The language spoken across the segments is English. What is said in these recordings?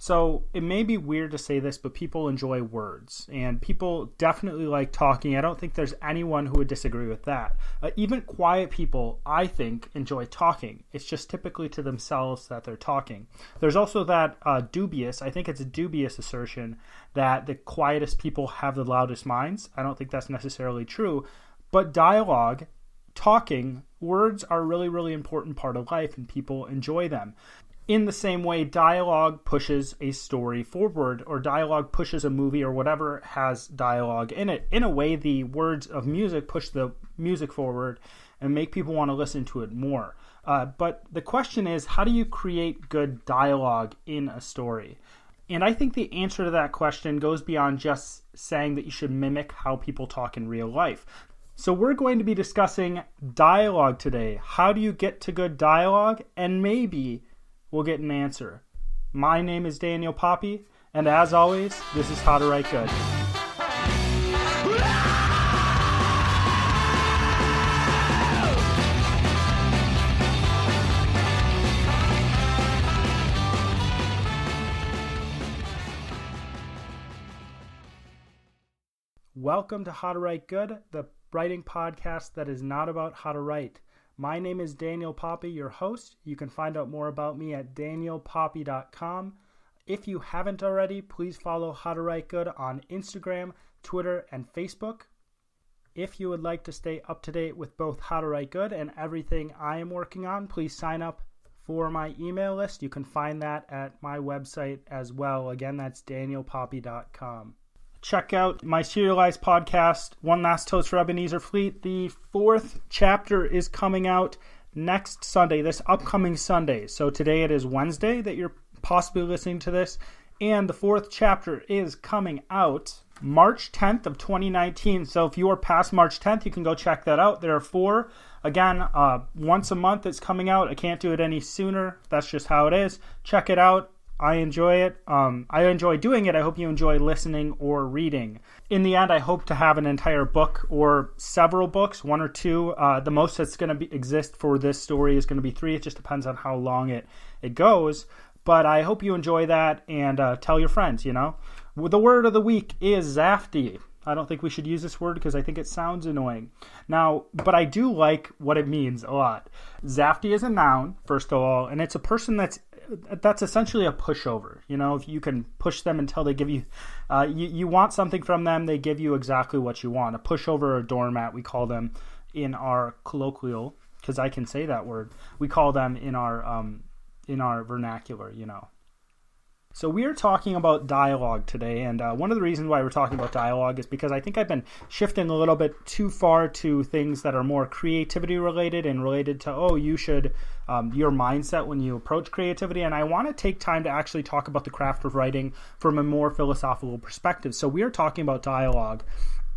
So it may be weird to say this, but people enjoy words, and people definitely like talking. I don't think there's anyone who would disagree with that. Even quiet people, I think, enjoy talking. It's just typically to themselves that they're talking. There's also that I think it's a dubious assertion that the quietest people have the loudest minds. I don't think that's necessarily true, but dialogue, talking, words are a really, really important part of life, and people enjoy them. In the same way, dialogue pushes a story forward, or dialogue pushes a movie or whatever has dialogue in it. In a way, the words of music push the music forward and make people want to listen to it more. But the question is, how do you create good dialogue in a story? And I think the answer to that question goes beyond just saying that you should mimic how people talk in real life. So we're going to be discussing dialogue today. How do you get to good dialogue? And maybe we'll get an answer. My name is Daniel Poppy, and as always, this is How to Write Good. Welcome to How to Write Good, the writing podcast that is not about how to write. My name is Daniel Poppy, your host. You can find out more about me at danielpoppy.com. If you haven't already, please follow How to Write Good on Instagram, Twitter, and Facebook. If you would like to stay up to date with both How to Write Good and everything I am working on, please sign up for my email list. You can find that at my website as well. Again, that's danielpoppy.com. Check out my serialized podcast, One Last Toast for Ebenezer Fleet. The 4th chapter is coming out next Sunday, this upcoming Sunday. So today it is Wednesday that you're possibly listening to this. And the 4th chapter is coming out March 10th of 2019. So if you are past March 10th, you can go check that out. There are 4. Again, once a month it's coming out. I can't do it any sooner. That's just how it is. Check it out. I enjoy it. I enjoy doing it. I hope you enjoy listening or reading. In the end, I hope to have an entire book or several books, 1 or 2. The most that's going to exist for this story is going to be 3. It just depends on how long it goes. But I hope you enjoy that, and tell your friends, you know. The word of the week is zafty. I don't think we should use this word because I think it sounds annoying. Now, but I do like what it means a lot. Zafty is a noun, first of all, and it's a person that's essentially a pushover. You know, if you can push them until they give you, you want something from them, they give you exactly what you want. A pushover or a doormat, we call them in our colloquial, because I can say that word. We call them in our vernacular, you know. So we are talking about dialogue today, and one of the reasons why we're talking about dialogue is because I think I've been shifting a little bit too far to things that are more creativity related and related to, you should, your mindset when you approach creativity, and I want to take time to actually talk about the craft of writing from a more philosophical perspective. So we are talking about dialogue,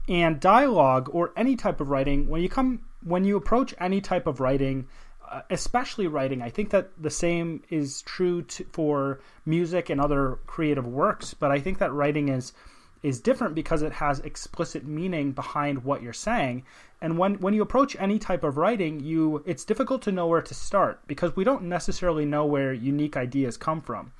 and dialogue, or any type of writing, when you approach any type of writing, especially writing, I think that the same is true for music and other creative works, but I think that writing is different because it has explicit meaning behind what you're saying. And when you approach any type of writing, it's difficult to know where to start because we don't necessarily know where unique ideas come from.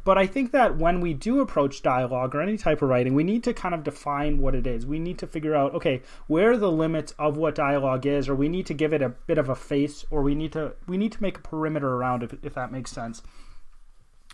But I think that when we do approach dialogue or any type of writing, we need to kind of define what it is. We need to figure out, okay, where are the limits of what dialogue is, or we need to give it a bit of a face, or we need to make a perimeter around it, if that makes sense.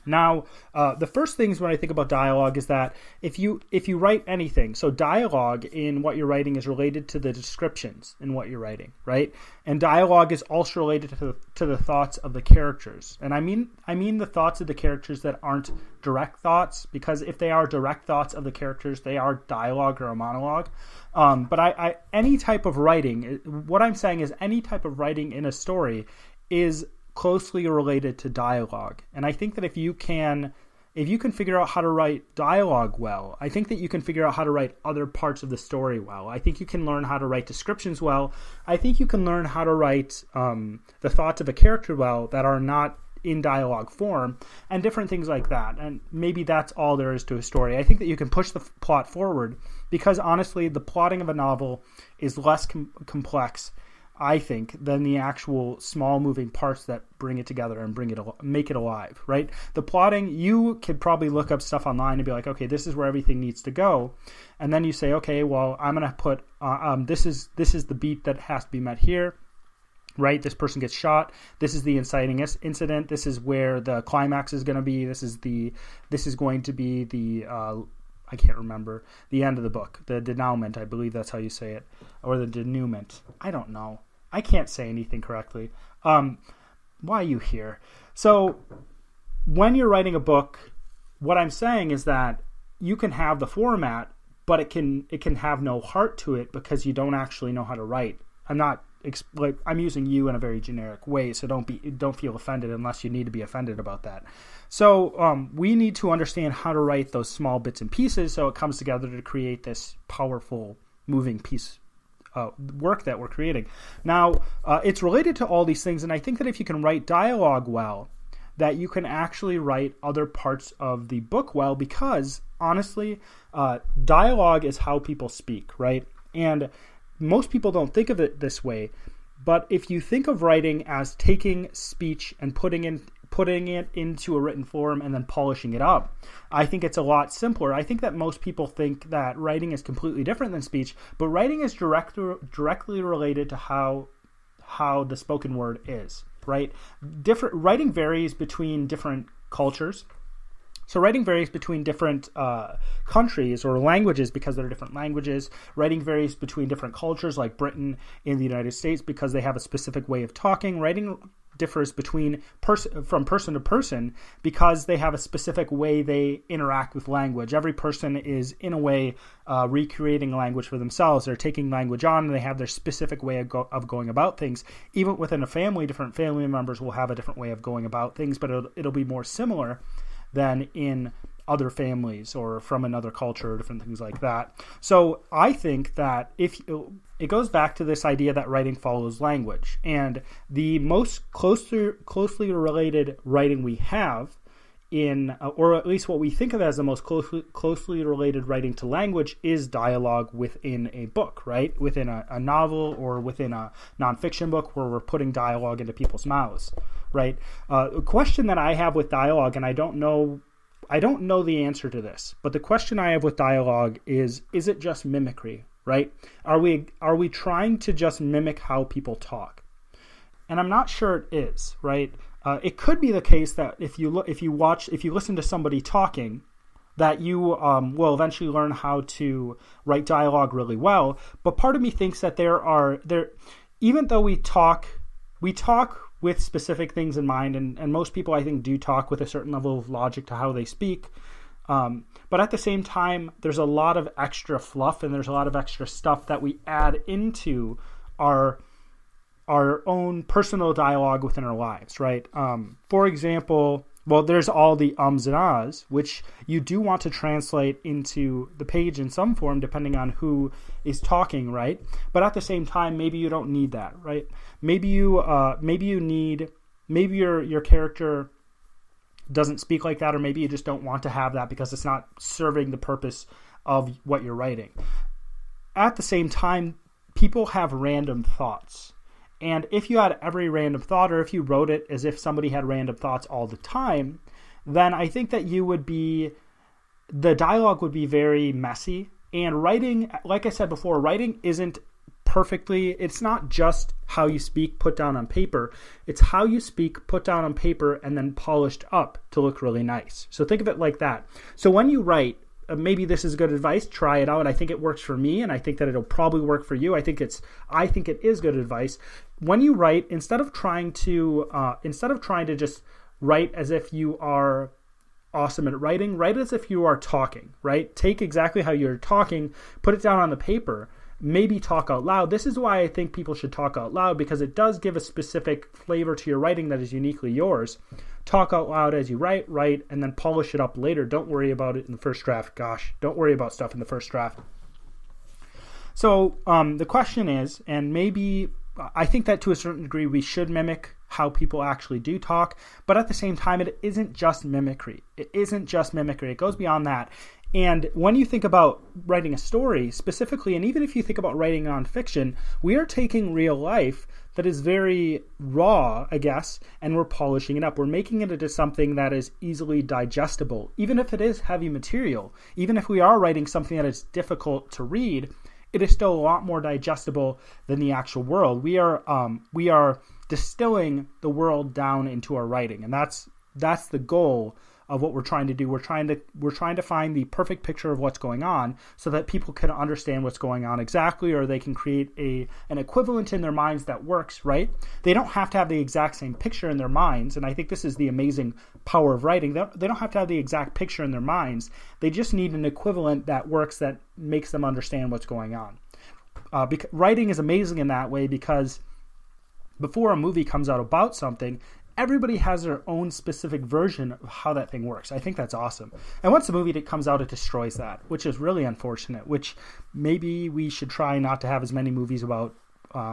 Now, the first things when I think about dialogue is that if you write anything, so dialogue in what you're writing is related to the descriptions in what you're writing, right? And dialogue is also related to the thoughts of the characters. And I mean the thoughts of the characters that aren't direct thoughts, because if they are direct thoughts of the characters, they are dialogue or a monologue. But any type of writing, what I'm saying is any type of writing in a story is closely related to dialogue. And I think that if you can figure out how to write dialogue well, I think that you can figure out how to write other parts of the story well. I think you can learn how to write descriptions well. I think you can learn how to write the thoughts of a character well that are not in dialogue form, and different things like that. And maybe that's all there is to a story. I think that you can push the plot forward because honestly, the plotting of a novel is less complex I think, than the actual small moving parts that bring it together and make it alive, right? The plotting, you could probably look up stuff online and be like, okay, this is where everything needs to go. And then you say, okay, well, I'm going to put, this is the beat that has to be met here, right? This person gets shot. This is the inciting incident. This is where the climax is going to be. This is going to be the, I can't remember, the end of the book, the denouement, I believe that's how you say it, or the denouement. I don't know. I can't say anything correctly. Why are you here? So when you're writing a book, what I'm saying is that you can have the format, but it can have no heart to it because you don't actually know how to write. I'm using you in a very generic way, so don't feel offended unless you need to be offended about that. So we need to understand how to write those small bits and pieces so it comes together to create this powerful moving piece work that we're creating. Now, it's related to all these things, and I think that if you can write dialogue well, that you can actually write other parts of the book well, because honestly, dialogue is how people speak, right? And most people don't think of it this way, but if you think of writing as taking speech and putting it into a written form and then polishing it up, I think it's a lot simpler. I think that most people think that writing is completely different than speech, but writing is directly related to how the spoken word is, right? Writing varies between different cultures. So writing varies between different countries or languages because there are different languages. Writing varies between different cultures like Britain and the United States because they have a specific way of talking. Writing differs from person to person because they have a specific way they interact with language. Every person is, in a way, recreating language for themselves. They're taking language on, and they have their specific way of going about things. Even within a family, different family members will have a different way of going about things, but it'll be more similar than in other families or from another culture or different things like that. So I think that if it goes back to this idea that writing follows language, and the most closely related writing we have or at least what we think of as the most closely related writing to language is dialogue within a book, right? Within a novel or within a nonfiction book where we're putting dialogue into people's mouths, right? A question that I have with dialogue, and I don't know the answer to this, but the question I have with dialogue is it just mimicry, right? Are we trying to just mimic how people talk? And I'm not sure it is, right? It could be the case that if you listen to somebody talking, that you will eventually learn how to write dialogue really well. But part of me thinks that even though we talk with specific things in mind, and most people I think do talk with a certain level of logic to how they speak. But at the same time, there's a lot of extra fluff and there's a lot of extra stuff that we add into our own personal dialogue within our lives, right? For example, well, there's all the ums and ahs, which you do want to translate into the page in some form, depending on who is talking, right? But at the same time, maybe you don't need that, right? Maybe your character doesn't speak like that, or maybe you just don't want to have that because it's not serving the purpose of what you're writing. At the same time, people have random thoughts. And if you had every random thought, or if you wrote it as if somebody had random thoughts all the time, then I think that the dialogue would be very messy. And writing, like I said before, writing isn't it's not just how you speak put down on paper. It's how you speak put down on paper and then polished up to look really nice. So think of it like that. So when you write, maybe this is good advice. Try it out. I think it works for me, and I think that it'll probably work for you. I think it is good advice. When you write, instead of trying to just write as if you are awesome at writing, write as if you are talking. Right? Take exactly how you're talking, put it down on the paper. Maybe talk out loud. This is why I think people should talk out loud, because it does give a specific flavor to your writing that is uniquely yours. Talk out loud as you write, and then polish it up later. Don't worry about it in the first draft. Gosh, don't worry about stuff in the first draft. So the question is, and maybe I think that to a certain degree we should mimic how people actually do talk, but at the same time, it isn't just mimicry. It goes beyond that. And when you think about writing a story specifically, and even if you think about writing nonfiction, we are taking real life that is very raw, I guess, and we're polishing it up. We're making it into something that is easily digestible, even if it is heavy material. Even if we are writing something that is difficult to read, it is still a lot more digestible than the actual world. We are distilling the world down into our writing, and that's the goal of what we're trying to do. We're trying to find the perfect picture of what's going on so that people can understand what's going on exactly, or they can create an equivalent in their minds that works, right? They don't have to have the exact same picture in their minds, and I think this is the amazing power of writing. They don't have to have the exact picture in their minds. They just need an equivalent that works, that makes them understand what's going on. Writing is amazing in that way, because before a movie comes out about something, everybody has their own specific version of how that thing works. I think that's awesome. And once the movie comes out, it destroys that, which is really unfortunate, which maybe we should try not to have as many movies about.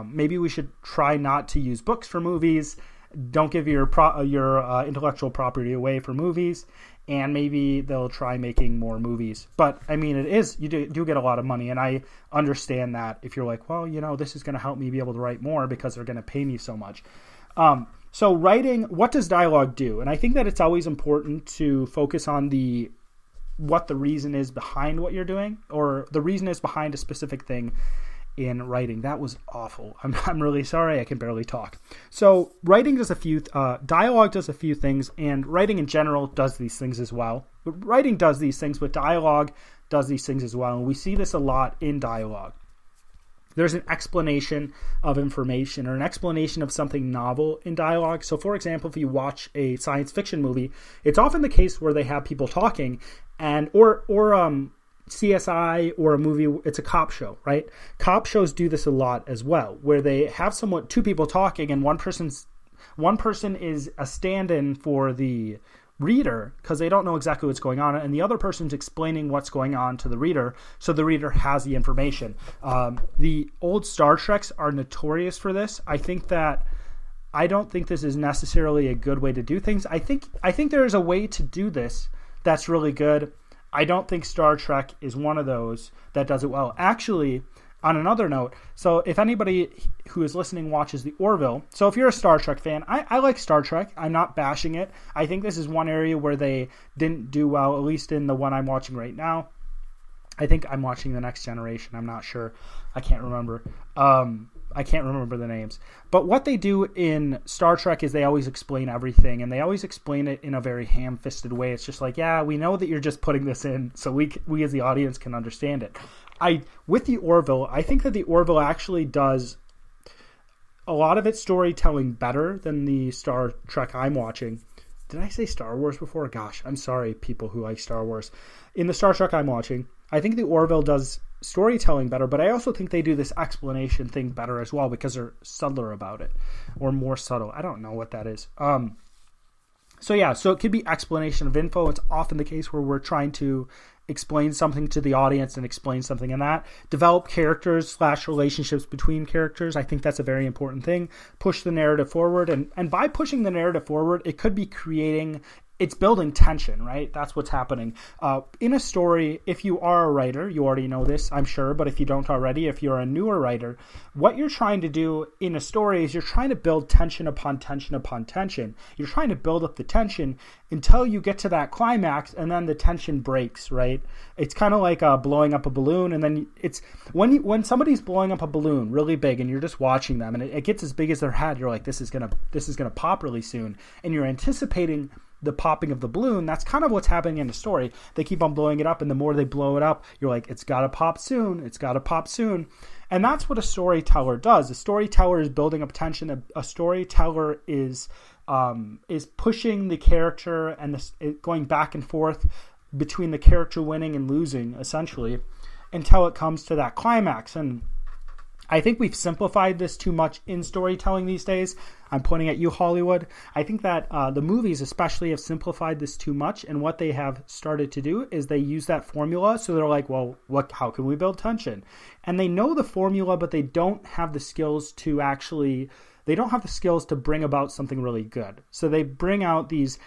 Maybe we should try not to use books for movies. Don't give your intellectual property away for movies. And maybe they'll try making more movies. But, I mean, you do get a lot of money. And I understand that if you're like, well, this is going to help me be able to write more because they're going to pay me so much. So writing, what does dialogue do? And I think that it's always important to focus on what the reason is behind what you're doing, or the reason is behind a specific thing in writing. That was awful. I'm really sorry. I can barely talk. So writing does dialogue does a few things, and writing in general does these things as well. But writing does these things, but dialogue does these things as well. And we see this a lot in dialogue. There's an explanation of information, or an explanation of something novel in dialogue. So, for example, if you watch a science fiction movie, it's often the case where they have people talking, or CSI, or a movie, it's a cop show, right? Cop shows do this a lot as well, where they have two people talking, and one person is a stand-in for the reader because they don't know exactly what's going on, and the other person's explaining what's going on to the reader, so the reader has the information. The old Star Treks are notorious for this. I don't think this is necessarily a good way to do things. I think there is a way to do this that's really good. I don't think Star Trek is one of those that does it well. Actually, on another note, so if anybody who is listening watches the Orville, so if you're a Star Trek fan, I like Star Trek. I'm not bashing it. I think this is one area where they didn't do well, at least in the one I'm watching right now. I think I'm watching The Next Generation. I'm not sure. I can't remember. I can't remember the names. But what they do in Star Trek is they always explain everything, and they always explain it in a very ham-fisted way. It's just like, yeah, we know that you're just putting this in so we as the audience can understand it. With the Orville, I think that the Orville actually does a lot of its storytelling better than the Star Trek I'm watching. Did I say Star Wars before? Gosh, I'm sorry, people who like Star Wars. In the Star Trek I'm watching, I think the Orville does storytelling better, but I also think they do this explanation thing better as well because they're subtler about it, or more subtle. I don't know what that is. So it could be explanation of info. It's often the case where we're trying to explain something to the audience and explain something in that. Develop characters / relationships between characters. I think that's a very important thing. Push the narrative forward. And by pushing the narrative forward, it could be it's building tension, right? That's what's happening. In a story, if you are a writer, you already know this, I'm sure, but if you don't already, if you're a newer writer, what you're trying to do in a story is you're trying to build tension upon tension upon tension. You're trying to build up the tension until you get to that climax, and then the tension breaks, right? It's kind of like blowing up a balloon, and then it's when somebody's blowing up a balloon really big, and you're just watching them, and it gets as big as their head. You're like, this is gonna pop really soon, and you're anticipating the popping of the balloon. That's kind of what's happening in the story. They keep on blowing it up, and the more they blow it up, you're like, it's got to pop soon. It's got to pop soon. And that's what a storyteller does. A storyteller is building up tension. A storyteller is pushing the character and going back and forth between the character winning and losing, essentially, until it comes to that climax. And I think we've simplified this too much in storytelling these days. I'm pointing at you, Hollywood. I think that the movies especially have simplified this too much, and what they have started to do is they use that formula. So they're like, well, how can we build tension? And they know the formula, but they don't have the skills to bring about something really good. So they bring out these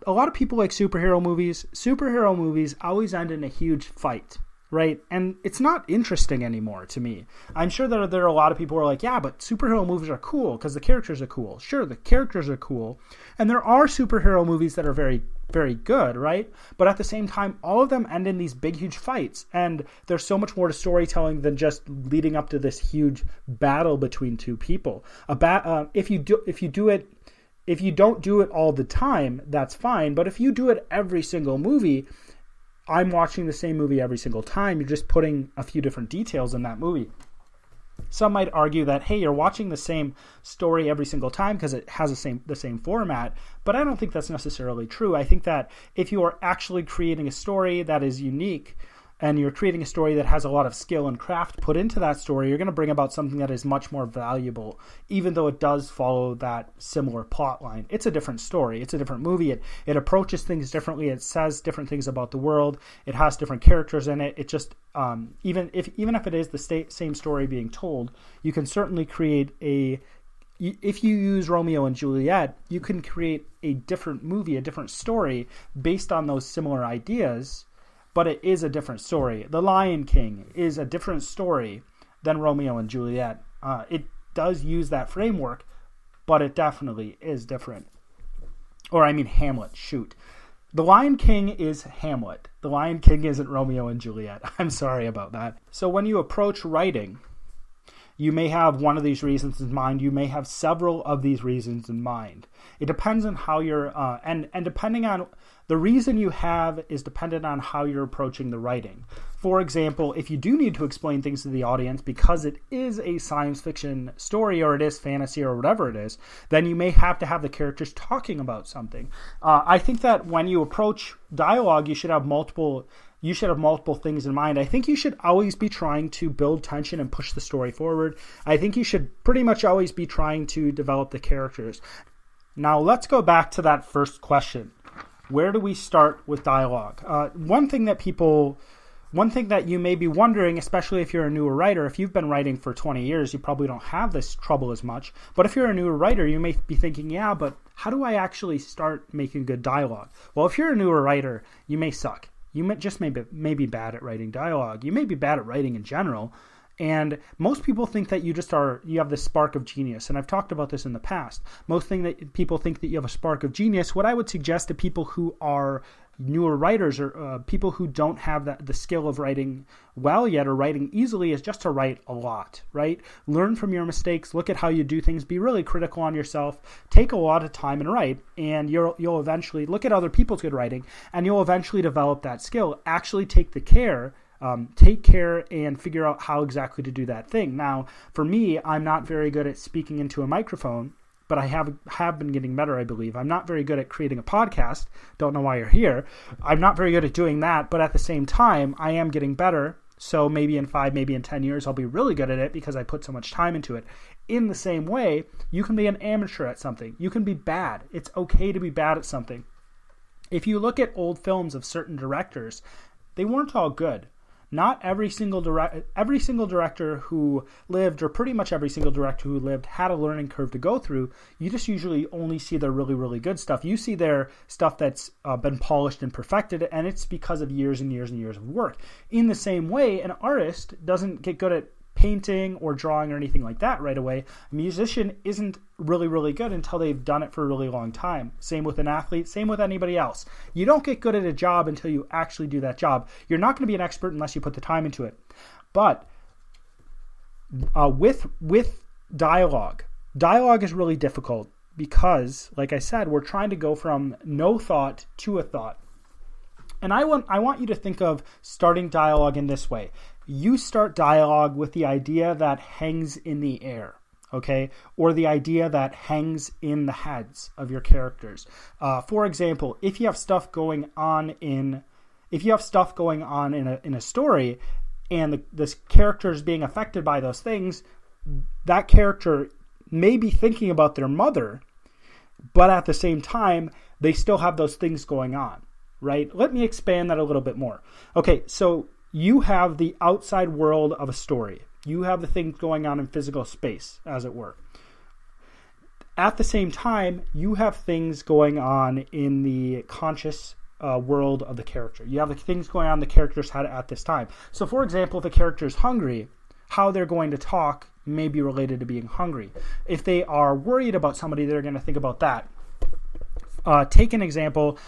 a lot of people like superhero movies. Superhero movies always end in a huge fight, right? And it's not interesting anymore to me. I'm sure that there are a lot of people who are like, yeah, but superhero movies are cool because the characters are cool. Sure, the characters are cool. And there are superhero movies that are very, very good, right? But at the same time, all of them end in these big, huge fights. And there's so much more to storytelling than just leading up to this huge battle between two people. If you don't do it all the time, that's fine. But if you do it every single movie, I'm watching the same movie every single time. You're just putting a few different details in that movie. Some might argue that, hey, you're watching the same story every single time because it has the same format. But I don't think that's necessarily true. I think that if you are actually creating a story that is unique, and you're creating a story that has a lot of skill and craft put into that story, you're going to bring about something that is much more valuable, even though it does follow that similar plot line. It's a different story. It's a different movie. It approaches things differently. It says different things about the world. It has different characters in it. It just, even if it is the same story being told, you can certainly create if you use Romeo and Juliet, you can create a different movie, a different story based on those similar ideas. But it is a different story. The Lion King is a different story than Romeo and Juliet. It does use that framework, but it definitely is different. Hamlet, shoot. The Lion King is Hamlet. The Lion King isn't Romeo and Juliet. I'm sorry about that. So when you approach writing, you may have one of these reasons in mind. You may have several of these reasons in mind. It depends on how you're, and depending on, the reason you have is dependent on how you're approaching the writing. For example, if you do need to explain things to the audience because it is a science fiction story or it is fantasy or whatever it is, then you may have to have the characters talking about something. I think that when you approach dialogue, you should have multiple things in mind. I think you should always be trying to build tension and push the story forward. I think you should pretty much always be trying to develop the characters. Now let's go back to that first question. Where do we start with dialogue? One thing that you may be wondering, especially if you're a newer writer, if you've been writing for 20 years, you probably don't have this trouble as much. But if you're a newer writer, you may be thinking, yeah, but how do I actually start making good dialogue? Well, if you're a newer writer, you may suck. You may be bad at writing dialogue. You may be bad at writing in general. And most people think that you have this spark of genius. And I've talked about this in the past. People think that you have a spark of genius. What I would suggest to people who are newer writers or people who don't have the skill of writing well yet or writing easily is just to write a lot, right? Learn from your mistakes. Look at how you do things. Be really critical on yourself. Take a lot of time and write. And you'll eventually look at other people's good writing and you'll eventually develop that skill. Actually take care and figure out how exactly to do that thing. Now, for me, I'm not very good at speaking into a microphone, but I have been getting better, I believe. I'm not very good at creating a podcast. Don't know why you're here. I'm not very good at doing that, but at the same time, I am getting better. So maybe in 5, maybe in 10 years, I'll be really good at it because I put so much time into it. In the same way, you can be an amateur at something. You can be bad. It's okay to be bad at something. If you look at old films of certain directors, they weren't all good. Not every single director who lived, or pretty much every single director who lived, had a learning curve to go through. You just usually only see their really, really good stuff. You see their stuff that's been polished and perfected, and it's because of years and years and years of work. In the same way, an artist doesn't get good at painting or drawing or anything like that right away. A musician isn't really, really good until they've done it for a really long time. Same with an athlete, same with anybody else. You don't get good at a job until you actually do that job. You're not going to be an expert unless you put the time into it. But with dialogue is really difficult because, like I said, we're trying to go from no thought to a thought. And I want you to think of starting dialogue in this way. You start dialogue with the idea that hangs in the air, okay? Or the idea that hangs in the heads of your characters. For example, if you have stuff going on in a story and this character is being affected by those things, that character may be thinking about their mother, but at the same time, they still have those things going on. Right? Let me expand that a little bit more. Okay, so you have the outside world of a story. You have the things going on in physical space, as it were. At the same time, you have things going on in the conscious world of the character. You have the things going on in the character's head at this time. So, for example, if a character is hungry, how they're going to talk may be related to being hungry. If they are worried about somebody, they're going to think about that. Take an example.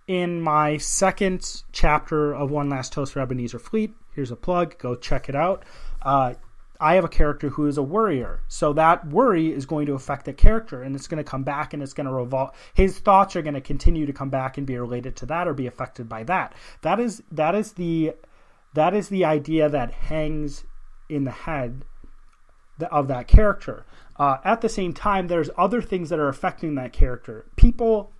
In my second chapter of One Last Toast for Ebenezer Fleet, here's a plug, go check it out. I have a character who is a worrier. So that worry is going to affect the character, and it's going to come back and it's going to revolve. His thoughts are going to continue to come back and be related to that or be affected by that. That is the idea that hangs in the head of that character. At the same time, there's other things that are affecting that character. People,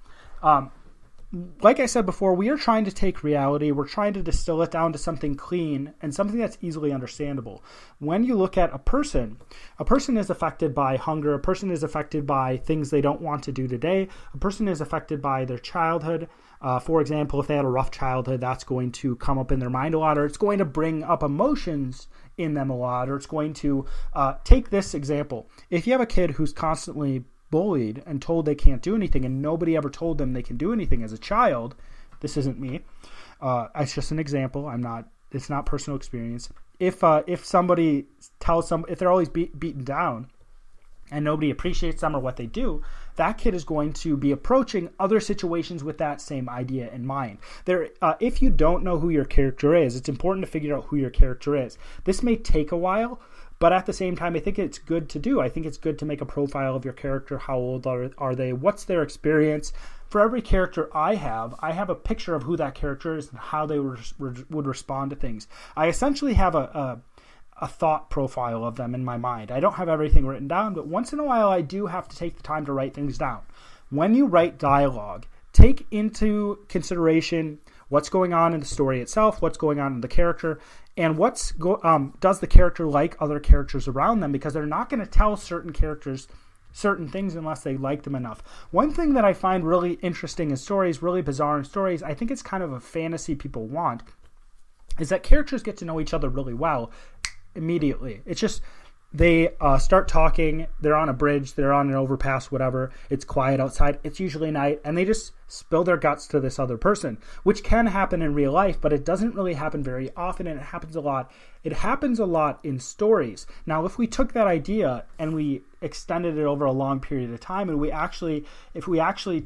like I said before, we are trying to take reality. We're trying to distill it down to something clean and something that's easily understandable. When you look at a person is affected by hunger. A person is affected by things they don't want to do today. A person is affected by their childhood. For example, if they had a rough childhood, that's going to come up in their mind a lot, or it's going to bring up emotions in them a lot, or it's going to take this example. If you have a kid who's constantly bullied and told they can't do anything, and nobody ever told them they can do anything as a child, this isn't me. It's just an example. It's not personal experience. If somebody tells them, if they're always beaten down and nobody appreciates them or what they do, that kid is going to be approaching other situations with that same idea in mind. If you don't know who your character is, it's important to figure out who your character is. This may take a while, but at the same time, I think it's good to do. I think it's good to make a profile of your character. How old are they? What's their experience? For every character I have a picture of who that character is and how they would respond to things. I essentially have a thought profile of them in my mind. I don't have everything written down, but once in a while I do have to take the time to write things down. When you write dialogue, take into consideration what's going on in the story itself, what's going on in the character, and does the character like other characters around them, because they're not going to tell certain characters certain things unless they like them enough. One thing that I find really interesting in stories, really bizarre in stories, I think it's kind of a fantasy people want, is that characters get to know each other really well immediately. It's just they start talking, they're on a bridge, they're on an overpass, whatever, it's quiet outside, it's usually night, and they just spill their guts to this other person, which can happen in real life, but it doesn't really happen very often, and it happens a lot. It happens a lot in stories. Now, if we took that idea and we extended it over a long period of time, and if we actually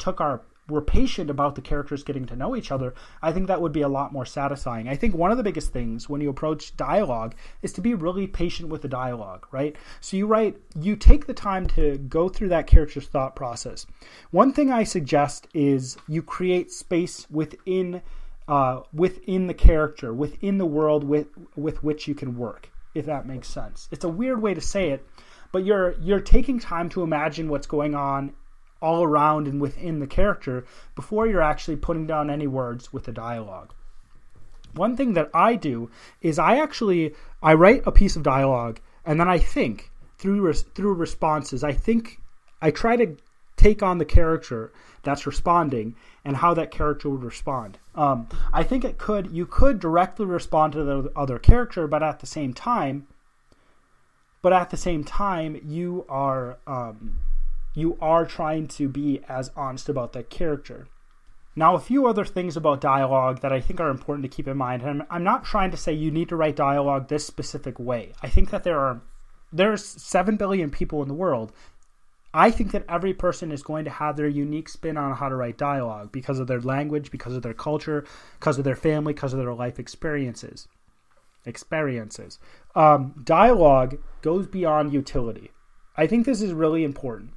were patient about the characters getting to know each other, I think that would be a lot more satisfying. I think one of the biggest things when you approach dialogue is to be really patient with the dialogue, right? So you take the time to go through that character's thought process. One thing I suggest is you create space within the character, within the world with which you can work, if that makes sense. It's a weird way to say it, but you're taking time to imagine what's going on all around and within the character before you're actually putting down any words with the dialogue. One thing that I do is I write a piece of dialogue, and then I think through responses. I try to take on the character that's responding and how that character would respond. I think you could directly respond to the other character, but at the same time you are trying to be as honest about that character. Now, a few other things about dialogue that I think are important to keep in mind, and I'm not trying to say you need to write dialogue this specific way. I think that there's 7 billion people in the world. I think that every person is going to have their unique spin on how to write dialogue because of their language, because of their culture, because of their family, because of their life experiences. Dialogue goes beyond utility. I think this is really important.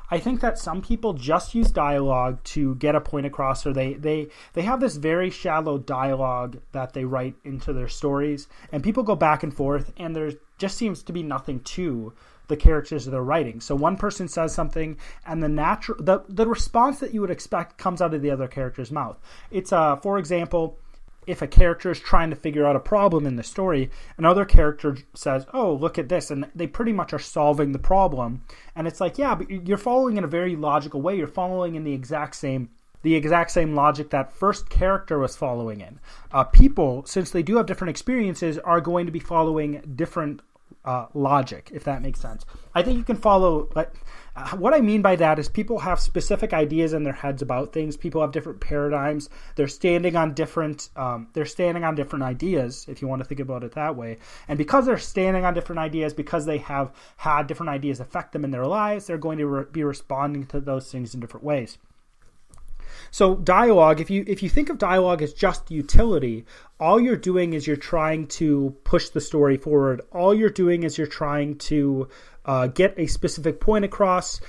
I think that some people just use dialogue to get a point across, or they have this very shallow dialogue that they write into their stories, and people go back and forth, and there just seems to be nothing to the characters that they're writing. So one person says something, and the response that you would expect comes out of the other character's mouth. It's for example, if a character is trying to figure out a problem in the story, another character says, "Oh, look at this," and they pretty much are solving the problem. And it's like, yeah, but you're following in a very logical way. You're following in the exact same logic that first character was following in. People, since they do have different experiences, are going to be following different logic, if that makes sense. I think you can follow, what I mean by that is people have specific ideas in their heads about things. People have different paradigms. They're standing on different ideas, if you want to think about it that way. And because they're standing on different ideas, because they have had different ideas affect them in their lives, they're going to be responding to those things in different ways. So dialogue, if you think of dialogue as just utility, all you're doing is you're trying to push the story forward. All you're doing is you're trying to get a specific point across.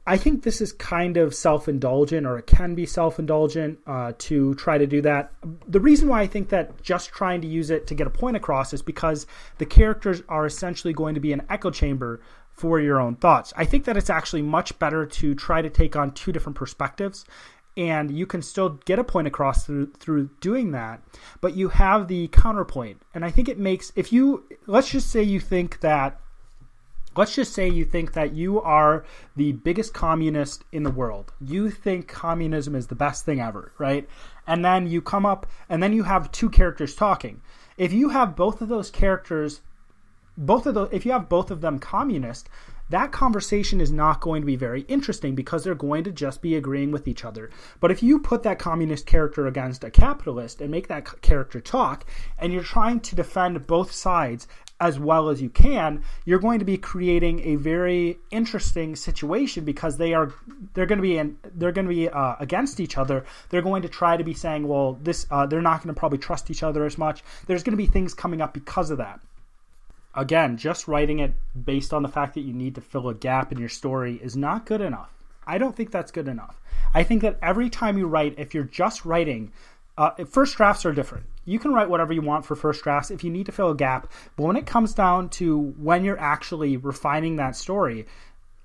I think this is kind of self-indulgent, or it can be self-indulgent to try to do that. The reason why I think that just trying to use it to get a point across is because the characters are essentially going to be an echo chamber for your own thoughts. I think that it's actually much better to try to take on two different perspectives, and you can still get a point across through doing that, but you have the counterpoint. And I think it makes, let's just say you think that you are the biggest communist in the world. You think communism is the best thing ever, right? And then you come up, and then you have two characters talking. If you have both of those characters, if you have both of them communist, that conversation is not going to be very interesting because they're going to just be agreeing with each other. But if you put that communist character against a capitalist and make that character talk, and you're trying to defend both sides as well as you can, you're going to be creating a very interesting situation because they're going to be against each other. They're going to try to be saying, well, they're not going to probably trust each other as much. There's going to be things coming up because of that. Again, just writing it based on the fact that you need to fill a gap in your story is not good enough. I don't think that's good enough. I think that every time you write, if you're just writing, first drafts are different. You can write whatever you want for first drafts if you need to fill a gap. But when it comes down to when you're actually refining that story,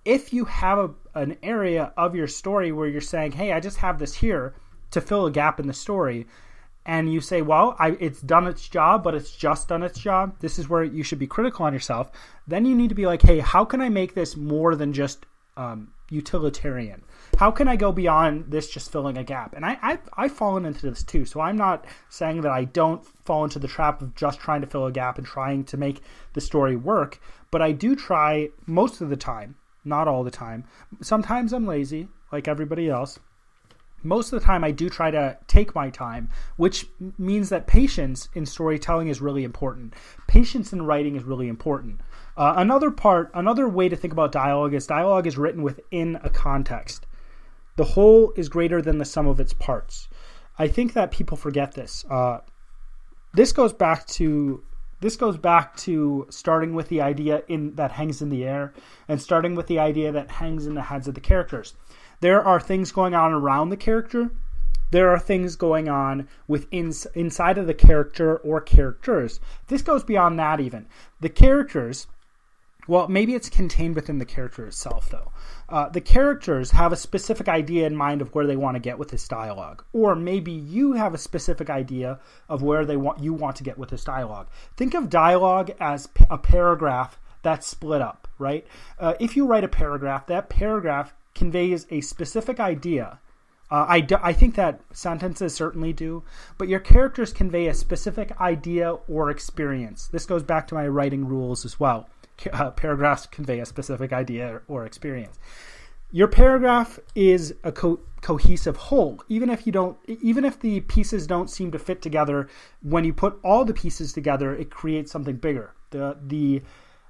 if you have an area of your story where you're saying, hey, I just have this here to fill a gap in the story, and you say, well, it's done its job, but it's just done its job, this is where you should be critical on yourself, then you need to be like, hey, how can I make this more than just utilitarian? How can I go beyond this just filling a gap? And I've fallen into this too, so I'm not saying that I don't fall into the trap of just trying to fill a gap and trying to make the story work, but I do try most of the time, not all the time. Sometimes I'm lazy, like everybody else. Most of the time I do try to take my time, which means that patience in storytelling is really important. Patience in writing is really important. Another way to think about dialogue is written within a context. The whole is greater than the sum of its parts. I think that people forget this. This goes back to starting with the idea that hangs in the air and starting with the idea that hangs in the heads of the characters. There are things going on around the character. There are things going on inside of the character or characters. This goes beyond that even. The characters, well, maybe it's contained within the character itself, though. The characters have a specific idea in mind of where they want to get with this dialogue. Or maybe you have a specific idea of where you want to get with this dialogue. Think of dialogue as a paragraph that's split up, right? If you write a paragraph, that paragraph conveys a specific idea. I think that sentences certainly do, but your characters convey a specific idea or experience. This goes back to my writing rules as well. Paragraphs convey a specific idea or experience. Your paragraph is a cohesive whole. Even if the pieces don't seem to fit together, when you put all the pieces together, it creates something bigger. The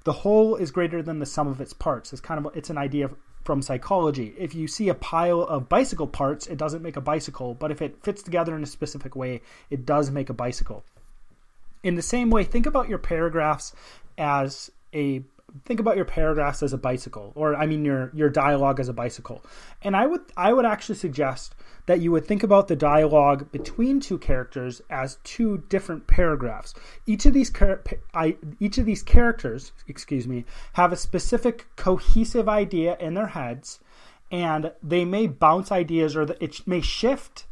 whole is greater than the sum of its parts. It's an idea from psychology. If you see a pile of bicycle parts, it doesn't make a bicycle, but if it fits together in a specific way, it does make a bicycle. In the same way, think about your paragraphs as a bicycle, or your dialogue as a bicycle. And I would actually suggest that you would think about the dialogue between two characters as two different paragraphs. Each of these characters, have a specific cohesive idea in their heads, and they may bounce ideas, or it may shift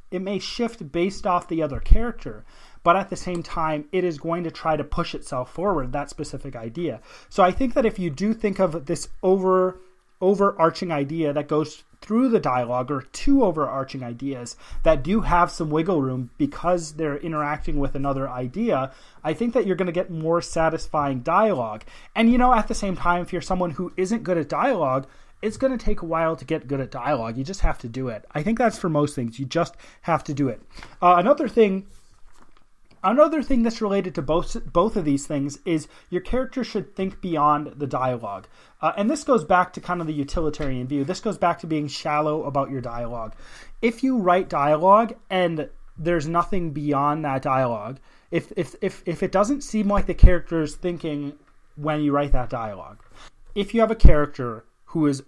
based off the other character. But at the same time, it is going to try to push itself forward, that specific idea. So I think that if you do think of this overarching idea that goes through the dialogue or two overarching ideas that do have some wiggle room because they're interacting with another idea, I think that you're going to get more satisfying dialogue. And, at the same time, if you're someone who isn't good at dialogue, it's going to take a while to get good at dialogue. You just have to do it. I think that's for most things. You just have to do it. Another thing that's related to both of these things is your character should think beyond the dialogue. And this goes back to kind of the utilitarian view. This goes back to being shallow about your dialogue. If you write dialogue and there's nothing beyond that dialogue, if it doesn't seem like the character is thinking when you write that dialogue, if you have a character who is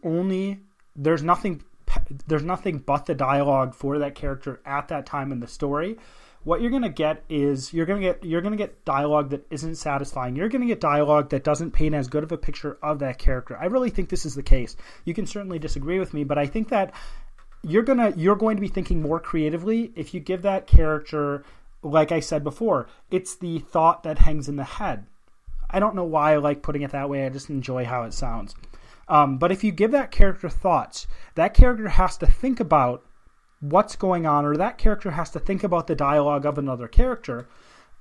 there's nothing but the dialogue for that character at that time in the story, what you're going to get is you're going to get dialogue that isn't satisfying. You're going to get dialogue that doesn't paint as good of a picture of that character. I really think this is the case. You can certainly disagree with me, but I think that you're going to be thinking more creatively if you give that character, like I said before, it's the thought that hangs in the head. I don't know why I like putting it that way. I just enjoy how it sounds. But if you give that character thoughts, that character has to think about what's going on, or that character has to think about the dialogue of another character,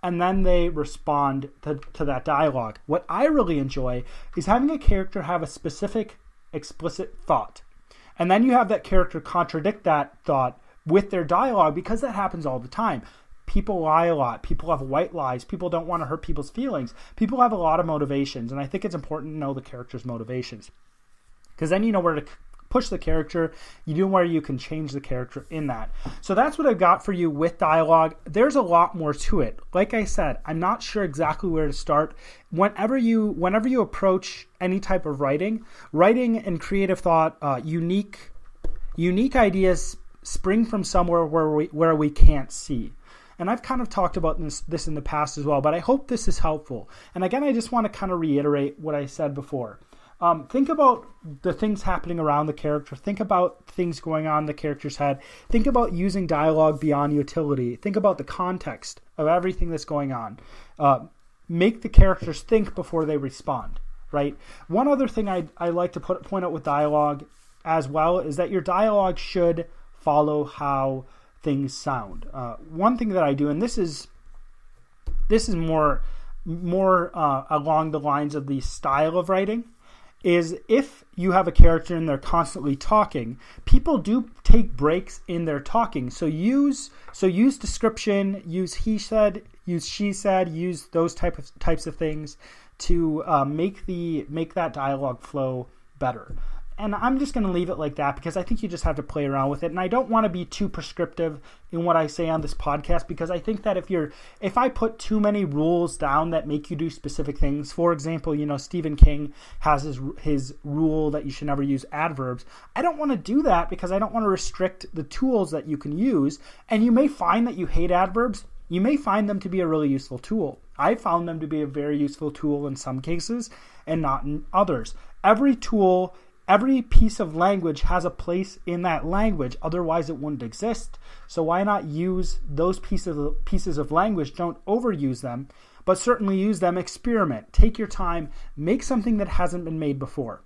and then they respond to that dialogue. What I really enjoy is having a character have a specific, explicit thought, and then you have that character contradict that thought with their dialogue, because that happens all the time. People lie a lot. People have white lies. People don't want to hurt people's feelings. People have a lot of motivations, and I think it's important to know the character's motivations, because then you know where to push the character, you know where you can change the character in that. So that's what I've got for you with dialogue. There's a lot more to it. Like I said, I'm not sure exactly where to start. Whenever you approach any type of writing and creative thought, unique ideas spring from somewhere where we can't see. And I've kind of talked about this in the past as well, but I hope this is helpful. And again, I just want to kind of reiterate what I said before. Think about the things happening around the character. Think about things going on in the character's head. Think about using dialogue beyond utility. Think about the context of everything that's going on. Make the characters think before they respond, right? One other thing I like to point out with dialogue as well is that your dialogue should follow how things sound. One thing that I do, and this is more along the lines of the style of writing, is if you have a character and they're constantly talking, people do take breaks in their talking. So use description, use he said, use she said, use those types of things to make that dialogue flow better. And I'm just going to leave it like that because I think you just have to play around with it. And I don't want to be too prescriptive in what I say on this podcast, because I think that if I put too many rules down that make you do specific things, for example, Stephen King has his rule that you should never use adverbs. I don't want to do that because I don't want to restrict the tools that you can use. And you may find that you hate adverbs. You may find them to be a really useful tool. I found them to be a very useful tool in some cases and not in others. Every piece of language has a place in that language, otherwise it wouldn't exist. So why not use those pieces of language? Don't overuse them, but certainly use them. Experiment. Take your time. Make something that hasn't been made before.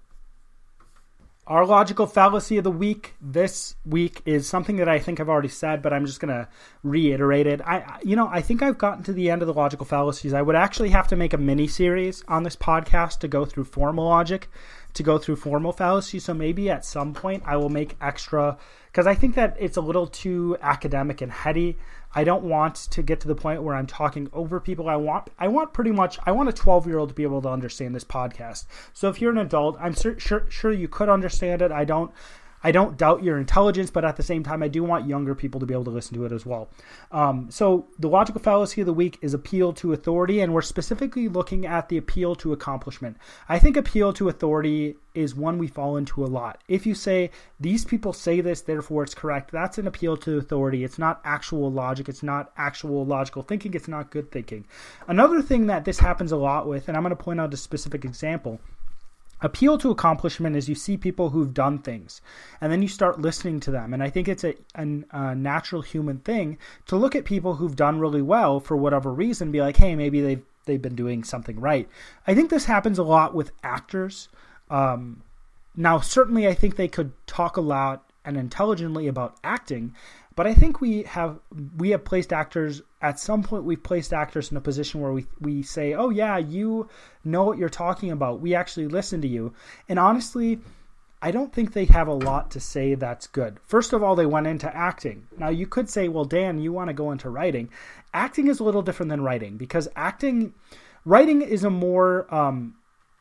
Our logical fallacy of the week this week is something that I think I've already said, but I'm just going to reiterate it. I think I've gotten to the end of the logical fallacies. I would actually have to make a mini series on this podcast to go through formal logic, to go through formal fallacies. So maybe at some point I will make extra, because I think that it's a little too academic and heady. I don't want to get to the point where I'm talking over people. I want a 12-year-old to be able to understand this podcast. So if you're an adult, I'm sure you could understand it. I don't doubt your intelligence, but at the same time, I do want younger people to be able to listen to it as well. So the logical fallacy of the week is appeal to authority, and we're specifically looking at the appeal to accomplishment. I think appeal to authority is one we fall into a lot. If you say, these people say this, therefore it's correct, that's an appeal to authority. It's not actual logic. It's not actual logical thinking. It's not good thinking. Another thing that this happens a lot with, and I'm going to point out a specific example, appeal to accomplishment is you see people who've done things and then you start listening to them. And I think it's a natural human thing to look at people who've done really well for whatever reason, be like, hey, maybe they've been doing something right. I think this happens a lot with actors. Now, certainly I think they could talk a lot and intelligently about acting. But I think we have placed actors, at some point we've placed actors in a position where we say, oh yeah, you know what you're talking about. We actually listen to you. And honestly, I don't think they have a lot to say that's good. First of all, they went into acting. Now you could say, well, Dan, you want to go into writing. Acting is a little different than writing, because writing is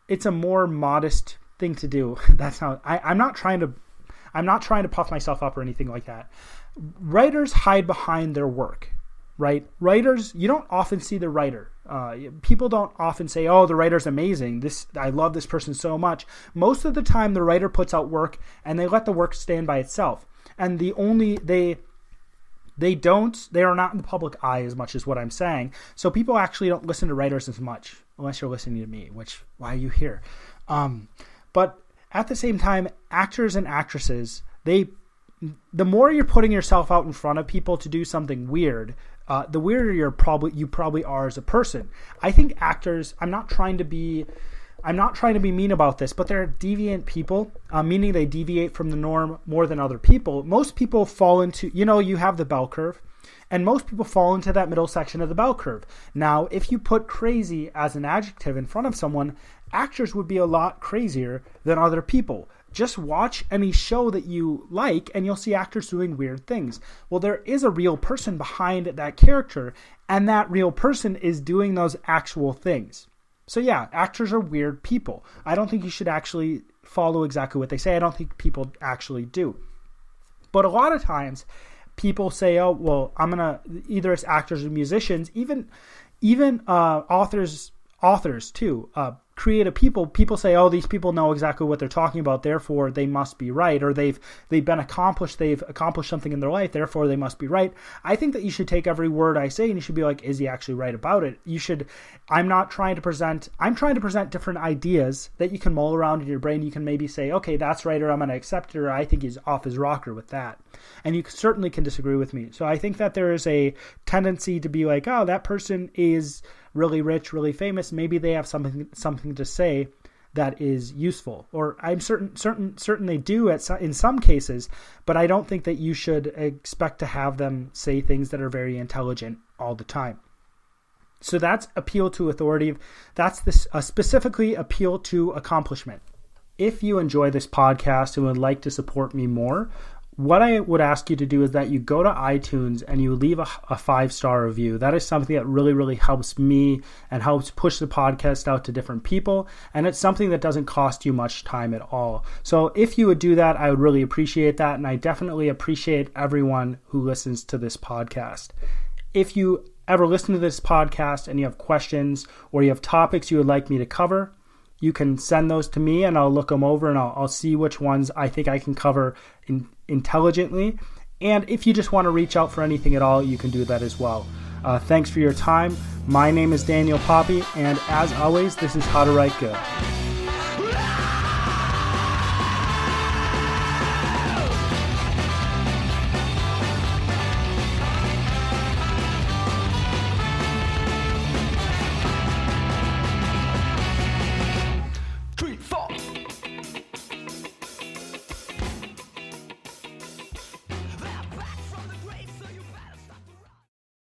it's a more modest thing to do. That's how I'm not trying to puff myself up or anything like that. Writers hide behind their work, right? Writers, you don't often see the writer. People don't often say, oh, the writer's amazing. I love this person so much. Most of the time, the writer puts out work and they let the work stand by itself. And they are not in the public eye as much as what I'm saying. So people actually don't listen to writers as much, unless you're listening to me, why are you here? But at the same time, actors and actresses, the more you're putting yourself out in front of people to do something weird, the weirder you probably are as a person. I think actors, I'm not trying to be mean about this, but they're deviant people, meaning they deviate from the norm more than other people. Most people fall into, you have the bell curve, and most people fall into that middle section of the bell curve. Now, if you put crazy as an adjective in front of someone, actors would be a lot crazier than other people. Just watch any show that you like and you'll see actors doing weird things. Well, there is a real person behind that character, and that real person is doing those actual things. So yeah, actors are weird people. I don't think you should actually follow exactly what they say. I don't think people actually do. But a lot of times people say, oh, well, either it's actors or musicians, even authors too, creative people say, oh, these people know exactly what they're talking about, therefore they must be right, or they've accomplished something in their life, therefore they must be right. I think that you should take every word I say and you should be like, is he actually right about it? I'm trying to present different ideas that you can mull around in your brain. You can maybe say, okay, that's right, or I'm going to accept it, or I think he's off his rocker with that. And you certainly can disagree with me. So I think that there is a tendency to be like, oh, that person is really rich, really famous. Maybe they have something to say that is useful, or I'm certain they do in some cases, but I don't think that you should expect to have them say things that are very intelligent all the time. So that's appeal to authority. That's specifically appeal to accomplishment. If you enjoy this podcast and would like to support me more, what I would ask you to do is that you go to iTunes and you leave a 5-star review. That is something that really, really helps me and helps push the podcast out to different people. And it's something that doesn't cost you much time at all. So if you would do that, I would really appreciate that. And I definitely appreciate everyone who listens to this podcast. If you ever listen to this podcast and you have questions or you have topics you would like me to cover, you can send those to me and I'll look them over and I'll see which ones I think I can cover intelligently. And if you just want to reach out for anything at all, you can do that as well. Thanks for your time. My name is Daniel Poppy, and as always, this is How to Write Good.